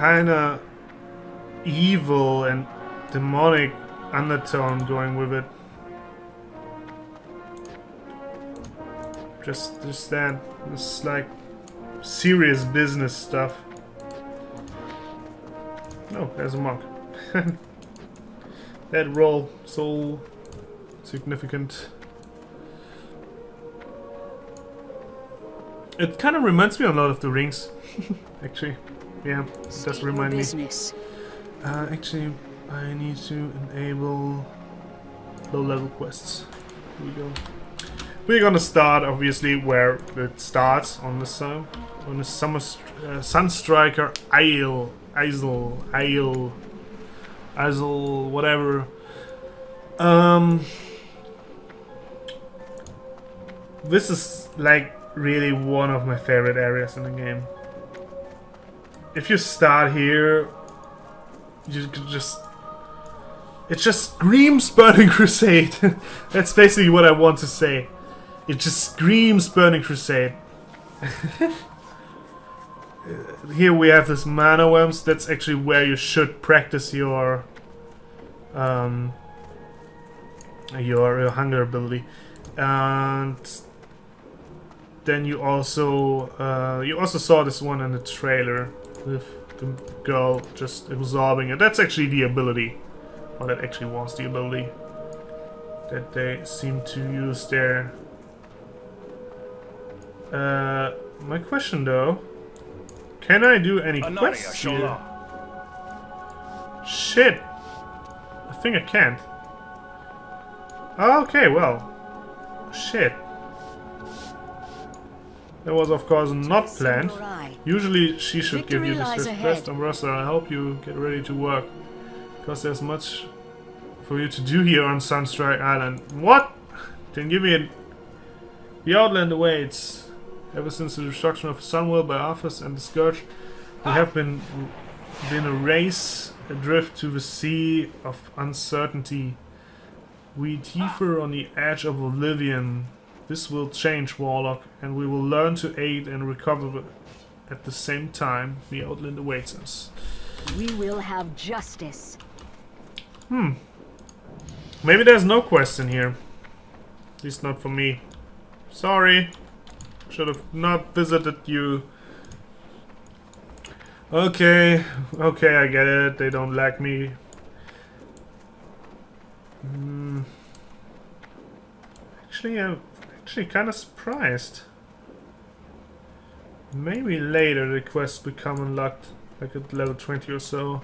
kinda evil and demonic undertone going with it. Just that. It's like serious business stuff. Oh, there's a monk. That role, so significant. It kind of reminds me a lot of the Rings, actually. Yeah, it does remind me. Actually, I need to enable low-level quests. Here we go. We're gonna start, obviously, where it starts on the sun, on the Sunstriker Isle, whatever. This is like really one of my favorite areas in the game. If you start here, you could it just screams Burning Crusade. That's basically what I want to say. It just screams Burning Crusade. Here we have this mana worms. That's actually where you should practice your hunger ability. And then you also saw this one in the trailer with the girl just absorbing it. That's actually the ability. Or that actually was the ability that they seem to use there. My question though, can I do any quests here? Shit! I think I can't. Okay, well. Shit. That was of course not planned. Usually she should give you this request. Umbrella, I'll help you get ready to work. Because there's much for you to do here on Sunstrike Island. What? Then give me the Outland awaits. Ever since the destruction of Sunwell by Arthas and the Scourge, we have been a race adrift to the sea of uncertainty. We teeter on the edge of oblivion. This will change, Warlock, and we will learn to aid and recover at the same time. The Outland awaits us. We will have justice. Maybe there's no quest in here. At least not for me. Sorry. Should have not visited you. Okay, I get it. They don't like me. Actually, I'm kind of surprised. Maybe later the quests become unlocked, like at level 20 or so.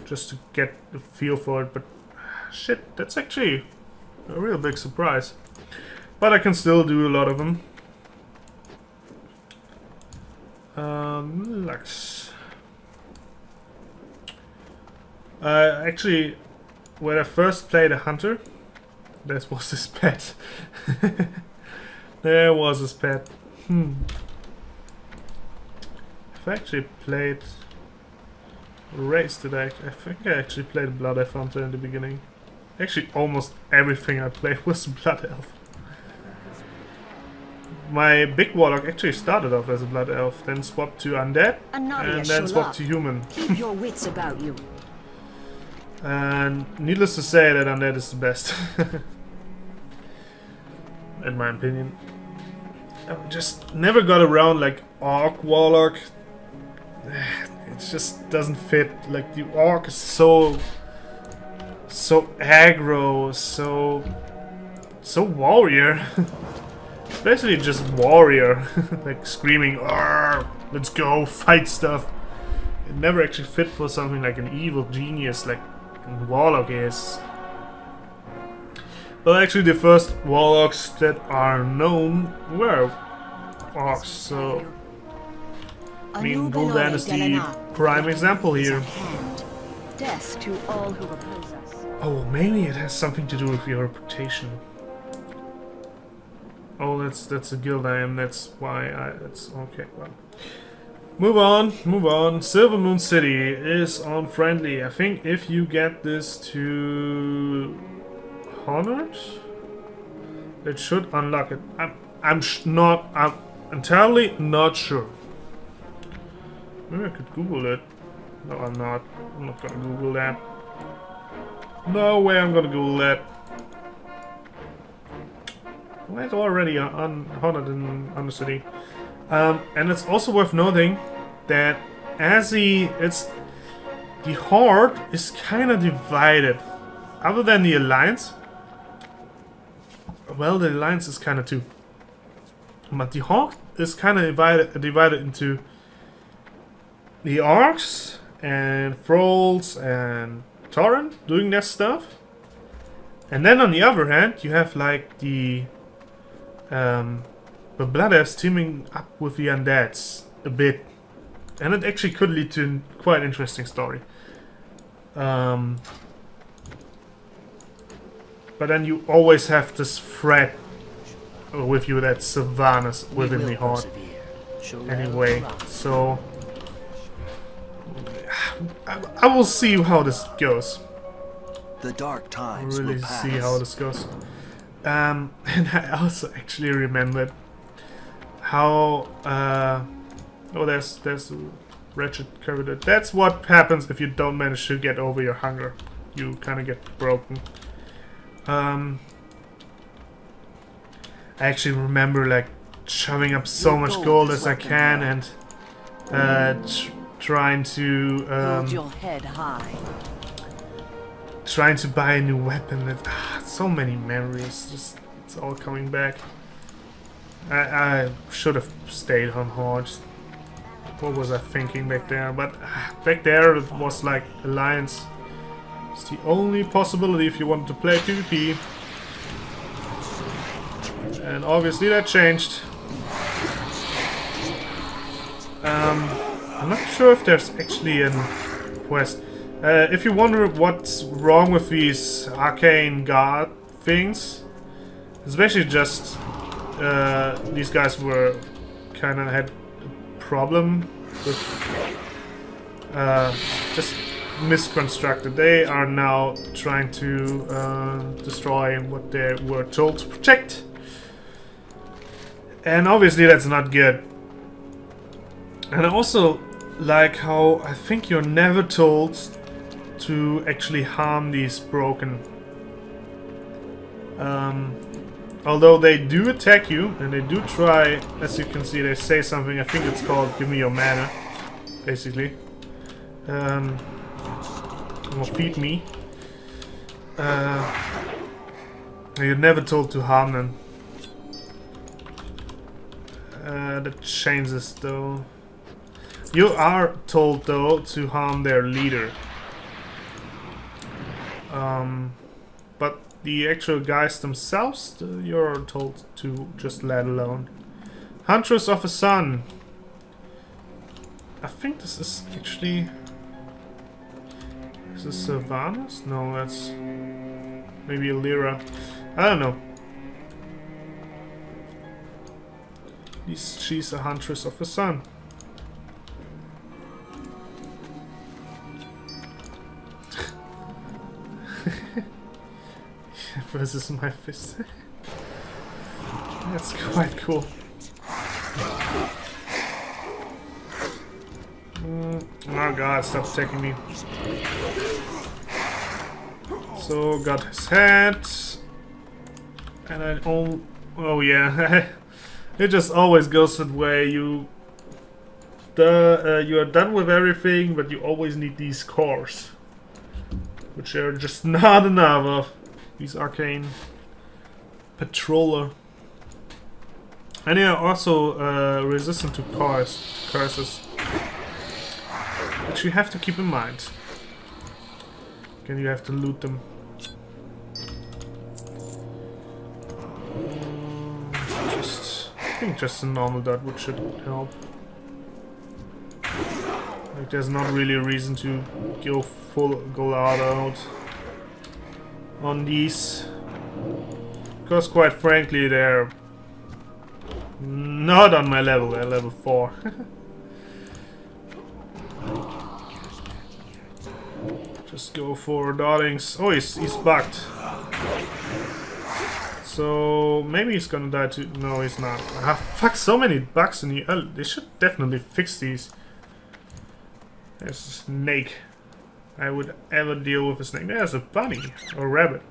Just to get a feel for it, but shit, that's actually a real big surprise. But I can still do a lot of them. Lux. Actually, when I first played a hunter, that was his pet. There was his pet. I've actually played race today. I think I actually played Blood Elf Hunter in the beginning. Actually, almost everything I played was Blood Elf. My big Warlock actually started off as a Blood Elf, then swapped to Undead, and then swapped to Human. Keep your wits about you. And needless to say that Undead is the best. In my opinion. I just never got around like Orc Warlock. It just doesn't fit. Like the Orc is so aggro, so warrior. Basically just warrior. Like screaming, let's go, fight stuff. It never actually fit for something like an evil genius like Warlock is. Well, actually the first Warlocks that are known were Orcs, so I mean Gul'dan is the prime example here. Death to all who oppose us. Oh, maybe it has something to do with your reputation. Oh, that's a guild I am. That's why that's okay. Well, move on. Silver Moon City is on friendly. I think if you get this to Honored, it should unlock it. I'm entirely not sure. Maybe I could Google it. No, I'm not. I'm not gonna Google that. No way I'm gonna Google that. Well, it's already on Haunted in Undercity. And it's also worth noting that the Horde is kind of divided. Other than the Alliance, well, the Alliance is kind of too. But the Horde is kind of divided into the Orcs and Thralls and Tauren doing their stuff. And then on the other hand, you have like the Blood Elves teaming up with the Undeads a bit. And it actually could lead to a quite interesting story. But then you always have this threat with you that's Sylvanas within the Horde. Anyway, so I will see how this goes. The dark times Really will pass. see how this goes. And I also actually remembered how oh, there's a wretched corridor. That's what happens if you don't manage to get over your hunger. You kind of get broken. I actually remember like shoving up so much gold as I can and trying to Hold your head high. trying to buy a new weapon. And, so many memories. Just it's all coming back. I should have stayed on Horde. What was I thinking back there? But back there it was like Alliance. It's the only possibility if you want to play PvP. And obviously that changed. I'm not sure if there's actually a quest. If you wonder what's wrong with these arcane guard things, it's basically just these guys were kind of had a problem with just misconstructed. They are now trying to destroy what they were told to protect, and obviously that's not good. And I also like how I think you're never told to actually harm these broken. Although they do attack you, and they do try, as you can see, they say something, I think it's called "give me your mana," basically. Or feed me. You're never told to harm them. That changes though. You are told though to harm their leader. But the actual guys themselves, you're told to just let alone. Huntress of a Sun. I think this is actually... Is this Sylvanas? No, that's maybe Lyra. I don't know. She's a Huntress of the Sun. Versus my fist. That's quite cool. Oh god, stop attacking me. So, got his head. And I oh yeah. It just always goes that way. You are done with everything, but you always need these cores, which are just not enough of. These arcane patroller. And they are also resistant to curses, which you have to keep in mind. Again, you have to loot them. I think just a normal dot would should help. Like, there's not really a reason to go out on these, because quite frankly they're not on my level. They're level 4. Just go for Darlings. Oh, he's bugged. So maybe he's gonna die too. No, he's not. Ah, fuck, so many bugs in here. They should definitely fix these. There's a snake. I would ever deal with a snake. There's a bunny or rabbit.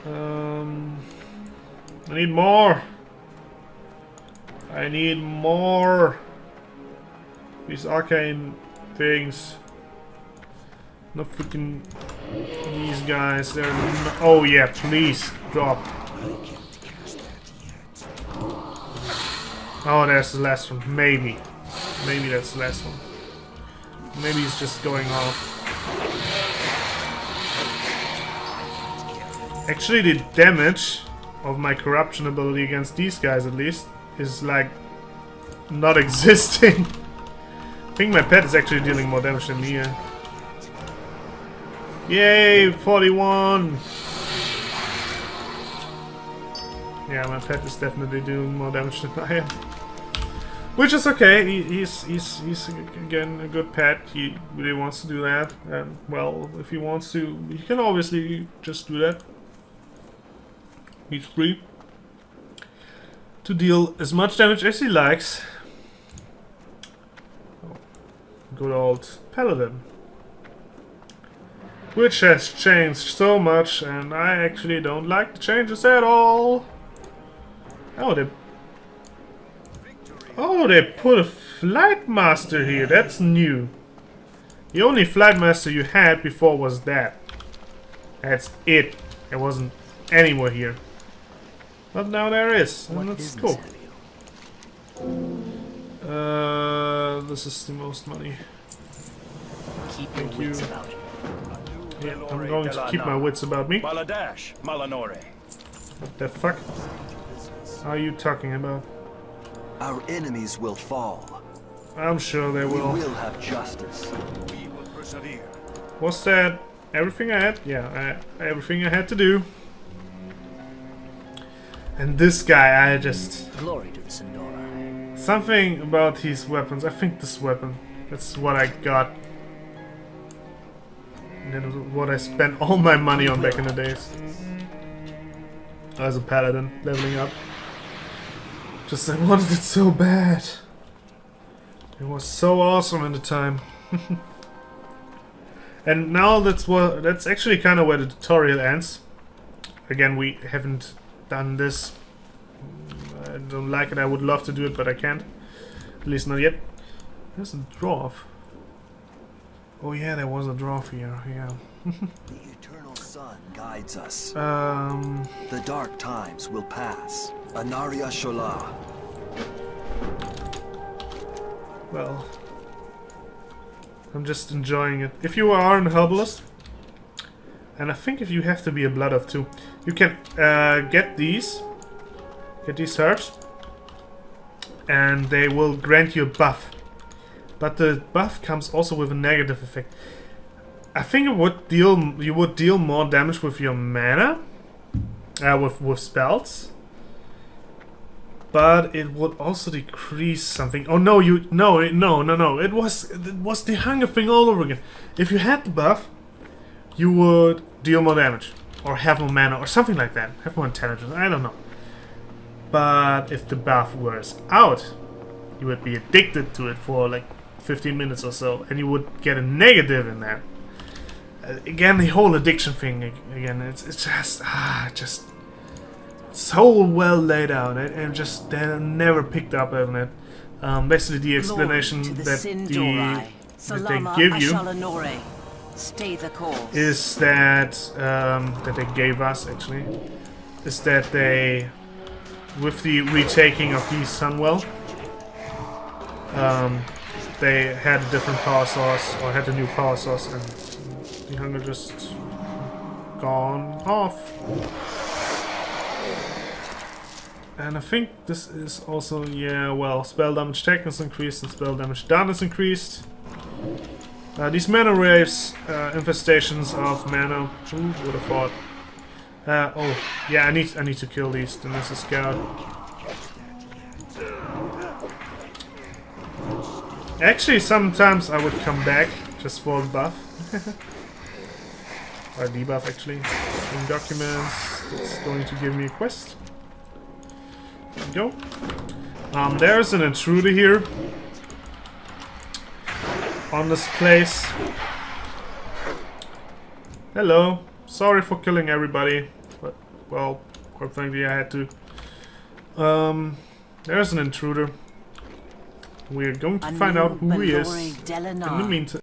I need more. I need more. These arcane things. No freaking these guys. They're oh yeah, please drop. Oh, there's the last one. Maybe that's the last one. Maybe he's just going off. Actually, the damage of my corruption ability against these guys, at least, is like not existing. I think my pet is actually dealing more damage than me here. Yay, 41! Yeah, my pet is definitely doing more damage than I am. Which is okay, he's again a good pet, he really wants to do that. And well, if he wants to, he can obviously just do that. He's free to deal as much damage as he likes. Oh, good old Paladin. Which has changed so much, and I actually don't like the changes at all. Oh, they put a Flight Master here. That's new. The only Flight Master you had before was that. That's it. There wasn't anywhere here. But now there is, and that's cool. This is the most money. Thank you. Yeah, I'm going to keep my wits about me. What the fuck are you talking about? Our enemies will fall. I'm sure they will. We will have justice. We will persevere. Was that everything I had? Yeah, everything I had to do. And this guy, I just... Glory to the Sindora. Something about these weapons. I think this weapon. That's what I got. And that was what I spent all my money on back in the days. As a paladin, leveling up. Just I wanted it so bad. It was so awesome in the time. And now that's actually kind of where the tutorial ends. Again, we haven't done this. I don't like it. I would love to do it, but I can't. At least not yet. There's a dwarf. Oh yeah, there was a dwarf here. Yeah. The eternal sun guides us. The dark times will pass. Pandaria Shola. Well, I'm just enjoying it. If you are an herbalist, and I think if you have to be a blood elf too, you can get these herbs, and they will grant you a buff. But the buff comes also with a negative effect. I think you would deal more damage with your mana, with spells. But it would also decrease something. Oh no, no. It was the hunger thing all over again. If you had the buff, you would deal more damage, or have more mana, or something like that. Have more intelligence. I don't know. But if the buff wears out, you would be addicted to it for like 15 minutes or so, and you would get a negative in that. Again, the whole addiction thing. Again, it's just. So well laid out, and just they're never picked up on it. Basically, the explanation that they give you is that that they gave us actually is that they, with the retaking of the Sunwell, they had a different power source, or had a new power source, and the hunger just gone off. And I think this is also, yeah, well, spell damage taken is increased and spell damage done is increased. These mana waves, infestations of mana, who would have thought? Oh, yeah, I need to kill these, then there's a scout. Actually, sometimes I would come back just for the buff. Or debuff, actually. In documents, it's going to give me a quest. There we go. There's an intruder here. on this place. Hello. Sorry for killing everybody, but well, quite frankly, I had to. There's an intruder. We're going to find out who he is. In the meantime.